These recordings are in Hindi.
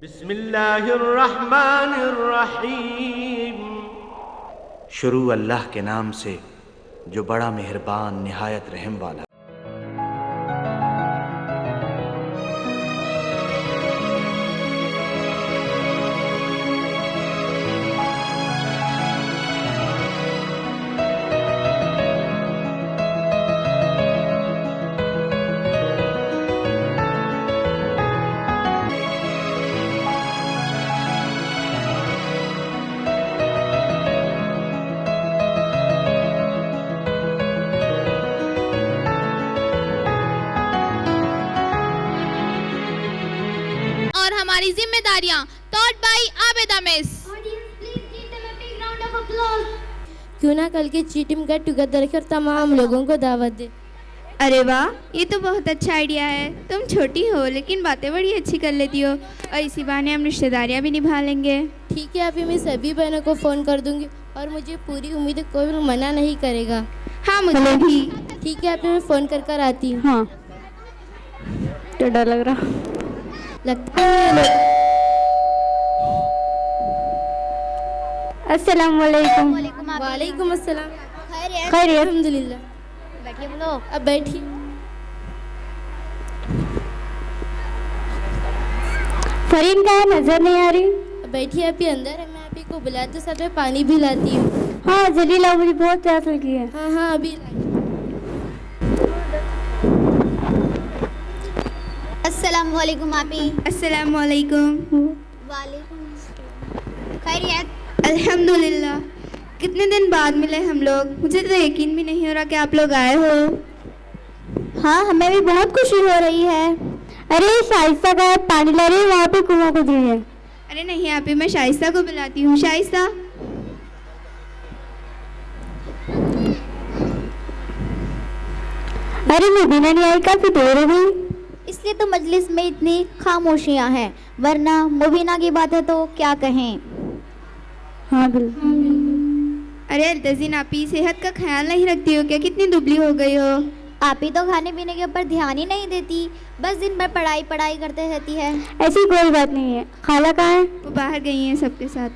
बिस्मिल्लाहिर्रहमानिर्रहीम। शुरू अल्लाह के नाम से जो बड़ा मेहरबान निहायत रहम वाला। हमारी जिम्मेदारियां taught by आबिदा मिस। क्यों ना कल की चीटिंग गेट टुगेदर कर तमाम लोगों को दावत दे। अरे वाह, ये तो बहुत अच्छा आइडिया है। तुम छोटी हो लेकिन बातें बड़ी अच्छी कर लेती हो और इसी बहाने हम रिश्तेदारियां भी निभा लेंगे। ठीक है, अभी मैं सभी बहनों को फ़ोन कर दूंगी और मुझे पूरी उम्मीद है कोई मना नहीं करेगा। हाँ, मुझे भी। ठीक है, अभी मैं फ़ोन कर आती हूँ। हाँ, तो डर लग रहा लगता है। अस्सलाम वालेकुम। वालेकुम अस्सलाम। खैरियत? अल्हम्दुलिल्लाह। बैठिए बोलो। अब बैठिए। फरीन कहाँ नजर नहीं आ रही? बैठिए, अभी अंदर है। मैं अभी को बुला तो साथ में पानी भी लाती हूँ। हाँ जल्दी लाओ, मुझे बहुत प्यास लगी है। हाँ हाँ अभी। अस्सलाम वालेकुम आपी। अस्सलाम वालेकुम। वालेकुम। खैरियत? अल्हम्दुलिल्लाह। कितने दिन बाद मिले हम लोग। मुझे तो यकीन भी नहीं हो रहा कि आप लोग आए हो। हाँ, हमें भी बहुत खुशी हो रही है। अरे शाइस्ता का पानी ला रही है, वहाँ पे कुआं खुद रही है। अरे नहीं आप ही, मैं शाइस्ता को बुलाती हूँ। शाइस्ता, अरे मुबीना नहीं आई, काफी देर हो गई। इसलिए तो मजलिस में इतनी खामोशियाँ हैं, वरना मुबीना की बात है तो क्या कहें। हाँ बिल्कुल। अरे अल्तज़ीन, आप ही सेहत का ख्याल नहीं रखती हो क्या? कितनी दुबली हो गई हो। आप ही तो खाने पीने के ऊपर ध्यान ही नहीं देती, बस दिन भर पढ़ाई पढ़ाई करते रहती है। ऐसी कोई बात नहीं है। खाला कहाँ है? वो बाहर गई हैं सबके साथ।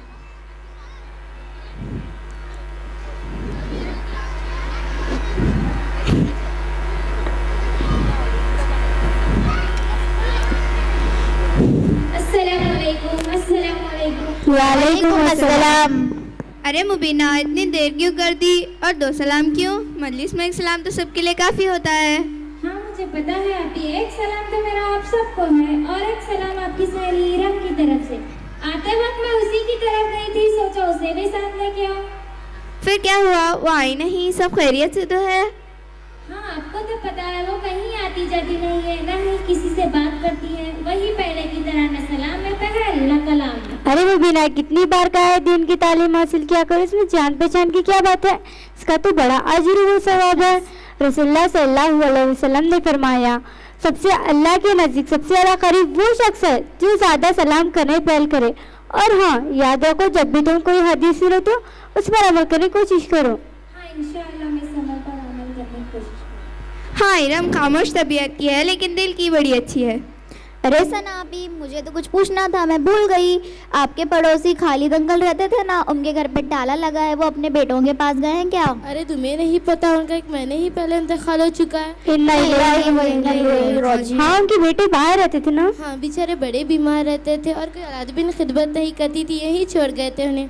वालेकुम अस्सलाम। अरे मुबीना, इतनी देर क्यों कर दी और दो सलाम क्यों? मजलिस में एक सलाम तो सबके लिए काफ़ी होता है। हाँ मुझे पता है आपकी, एक सलाम तो मेरा आप सबको है और एक सलाम आपकी सहेली इरम की तरफ से। आते वक्त मैं उसी की तरफ गई थी, सोचा उसे भी साथ लेके आओ। फिर क्या हुआ? वो आई नहीं? सब खैरियत से तो है? हाँ आपको तो पता है वो कहीं आती जाती नहीं है, ना ही किसी से बात करती है। वही पहले की तरह न सलाम में पहल न कलाम। अरे मुबीना, कितनी बार कहा है दिन की तालीम हासिल किया करो, इसमें जान पहचान की क्या बात है? इसका तो बड़ा अजर व सवाब है। रसूलुल्लाह सल्लल्लाहु अलैहि वसल्लम ने फरमाया, सबसे अल्लाह के नज़दीक सबसे ज़्यादा करीब वो शख्स है जो ज़्यादा सलाम करने पहल करे। और हाँ, याद रखो जब भी तुम कोई हदीस सुनो तो उस पर अमल करने की कोशिश करो। हाँ इंशाअल्लाह मैं समय पर अमल करने की कोशिश करूँगी। हाँ, इरम खामोश तबीयत की है लेकिन दिल की बड़ी अच्छी है। अरे सना आपी, मुझे तो कुछ पूछना था, मैं भूल गई। आपके पड़ोसी खालिद अंकल रहते थे ना, उनके घर पे ताला लगा है, वो अपने बेटों के पास गए हैं क्या? अरे तुम्हें नहीं पता, उनका एक महीने ही पहले इंतकाल हो चुका है। हाँ उनके बेटे बाहर रहते थे ना। हाँ, बेचारे बड़े बीमार रहते थे और कोई औलाद भी खिदमत नहीं करती थी, यही छोड़ गए थे उन्हें।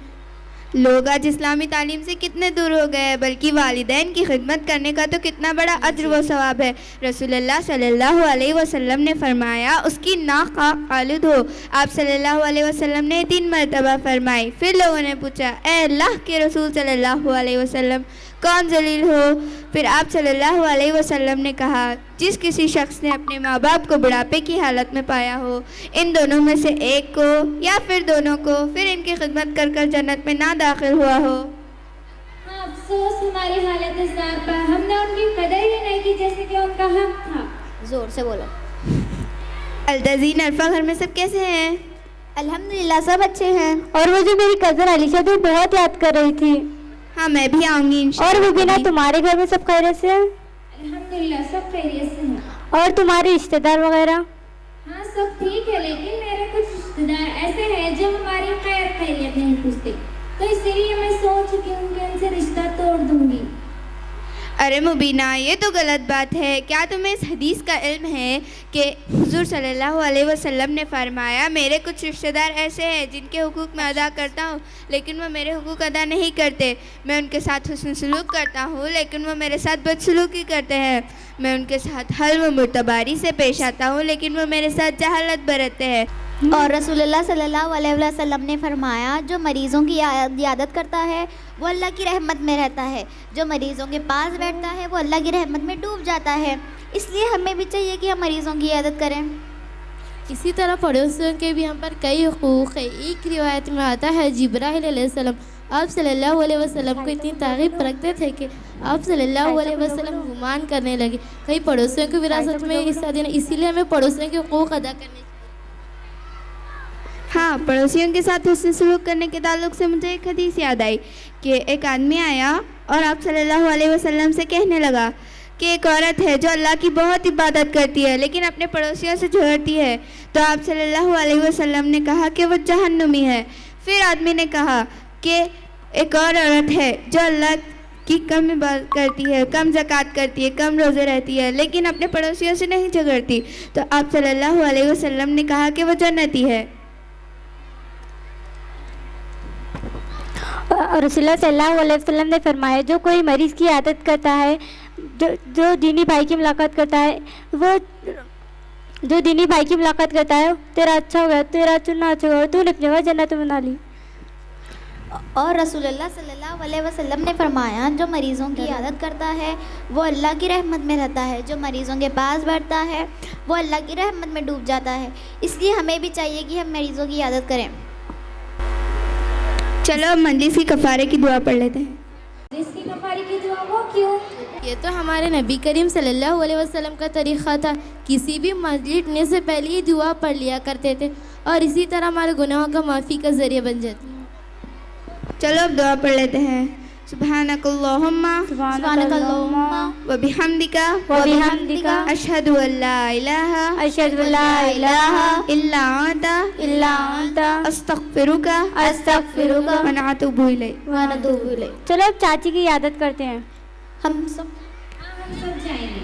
लोग आज इस्लामी तालीम से कितने दूर हो गए हैं, बल्कि वालिदैन की खिदमत करने का तो कितना बड़ा अज्र व सवाब है। रसूलुल्लाह सल्लल्लाहु अलैहि वसल्लम ने फरमाया, उसकी नाक का आलूद हो। आप सल्लल्लाहु अलैहि वसल्लम ने 3 मरतबा फरमाई। फिर लोगों ने पूछा, ए अल्लाह के रसूल सल्लल्लाहु अलैहि वसल्लम, कौन जलील हो? फिर आप सल्लल्लाहु अलैहि वसल्लम ने कहा, जिस किसी शख्स ने अपने माँ बाप को बुढ़ापे की हालत में पाया हो, इन दोनों में से एक को या फिर दोनों को, फिर इनकी खिदमत कर कर जन्नत में ना दाखिल हुआ हो। हाँ अफसोस हमारी हालत इस बात पर, हमने उनकी कदर ही नहीं की जैसे कि उनका हक था। जोर से बोलो। अल्तज़ीन, अरफा, घर में सब कैसे हैं? अल्हम्दुलिल्लाह सब अच्छे हैं। और वो जो मेरी कजन अलीशा थी बहुत याद कर रही थी। हाँ मैं भी आऊँगी इंशाअल्लाह। और मुबीना, तुम्हारे घर में सब खैरियत से हैं? अल्हम्दुलिल्लाह सब खैरियत से हैं। और तुम्हारे रिश्तेदार वगैरह? हाँ सब ठीक है, लेकिन मेरे कुछ रिश्तेदार तो इसीलिए मैं सोच चुकी हूँ कि उनसे रिश्ता तोड़ दूंगी। अरे मुबीना, ये तो गलत बात है। क्या तुम्हें इस हदीस का इल्म है कि हुजूर सल्लल्लाहु अलैहि वसल्लम ने फरमाया, मेरे कुछ रिश्तेदार ऐसे हैं जिनके हुकूक मैं अदा करता हूँ लेकिन वो मेरे हुकूक अदा नहीं करते। मैं उनके साथ हुस्न सलूक करता हूँ लेकिन वो मेरे साथ बदसलूकी करते हैं। मैं उनके साथ हल व मुतबारी से पेश आता हूँ लेकिन वो मेरे साथ जहालत बरतते हैं। और रसूलुल्लाह सल्लल्लाहु अलैहि वसल्लम ने फरमाया, जो मरीज़ों की इयादत करता है वो अल्लाह की रहमत में रहता है, जो मरीज़ों के पास बैठता है वो अल्लाह की रहमत में डूब जाता है। इसलिए हमें भी चाहिए कि हम मरीज़ों की इयादत करें। इसी तरह पड़ोसियों के भी हम पर कई हुकूक़ है। एक रिवायत में आता है, जिब्राइल अलैहिस्सलाम आप सल्लल्लाहु अलैहि वसल्लम को इतनी तारीफ़ रखते थे कि आप सल्लल्लाहु अलैहि वसल्लम गुमान करने लगे। कई पड़ोसियों की विरासत में हिस्सा देना, इसीलिए हमें पड़ोसियों के हुकूक़ अदा करने चाहिए। हाँ, पड़ोसियों के साथ हुस्न सलूक करने के ताल्लुक से मुझे एक हदीस याद आई कि एक आदमी आया और आप सल्लल्लाहु अलैहि वसल्लम से कहने लगा कि एक औरत है जो अल्लाह की बहुत इबादत करती है लेकिन अपने पड़ोसियों से झगड़ती है। तो आप सल्लल्लाहु अलैहि वसल्लम ने कहा कि वो जहन्नुमी है। फिर आदमी ने कहा कि एक और औरत है जो अल्लाह की कम इबादत करती है, कम ज़कात करती है, कम रोज़े रहती है लेकिन अपने पड़ोसियों से नहीं झगड़ती। तो आप सल्लल्लाहु अलैहि वसल्लम ने कहा कि वो जन्नती है। रसूलुल्लाह सल्लल्लाहु अलैहि वसल्लम ने फरमाया, जो कोई मरीज़ की आदत करता है, जो दीनी भाई की मुलाकात करता है, वो जो दीनी भाई की मुलाकात करता है, तेरा अच्छा हो गया, तेरा चुनना अच्छा हुआ, तूने अपनी जगह जन्नत में बना ली। और रसूलुल्लाह सल्लल्लाहु अलैहि वसल्लम ने फरमाया, जो मरीज़ों की इयादत करता है वो अल्लाह की रहमत में रहता है, जो मरीज़ों के पास बैठता है वो अल्लाह की रहमत में डूब जाता है। इसलिए हमें भी चाहिए कि हम मरीज़ों की इयादत करें। चलो अब मजलिस की कफ़ारे की दुआ पढ़ लेते हैं। जिसकी कफारी की दुआ वो क्यों? ये तो हमारे नबी करीम सल्लल्लाहु अलैहि वसल्लम का तरीक़ा था। किसी भी मस्जिद ने से पहले ही दुआ पढ़ लिया करते थे और इसी तरह हमारे गुनाहों का माफ़ी का ज़रिया बन जाती है। चलो अब दुआ पढ़ लेते हैं। सुब्हानकल्लाहुम्मा सुब्हानकल्लाहुम्मा व बिहम्दिका अशहदु अल्ला इलाहा इल्ला अंता अस्तगफिरुका व अतूबु इलैक। चलो अब चाची की इयादत करते हैं। हम सब हम सब जाएंगे।